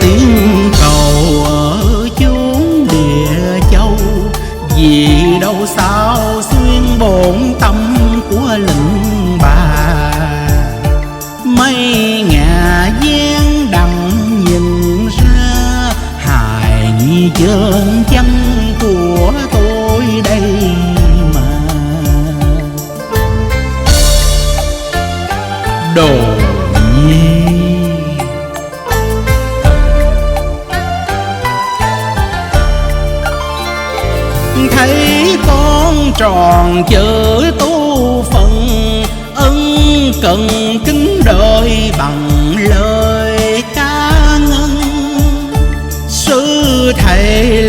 tiếng cầu ở chốn địa châu, vì đâu sao xuyên bổn tâm của lệnh bà. Mấy ngà gian đặng nhìn ra hài nhi chân chân của tôi đây mà. Đồ nhi thấy con tròn chữ tu phần, ân cần kính đợi bằng lời ca ngân. Sư thầy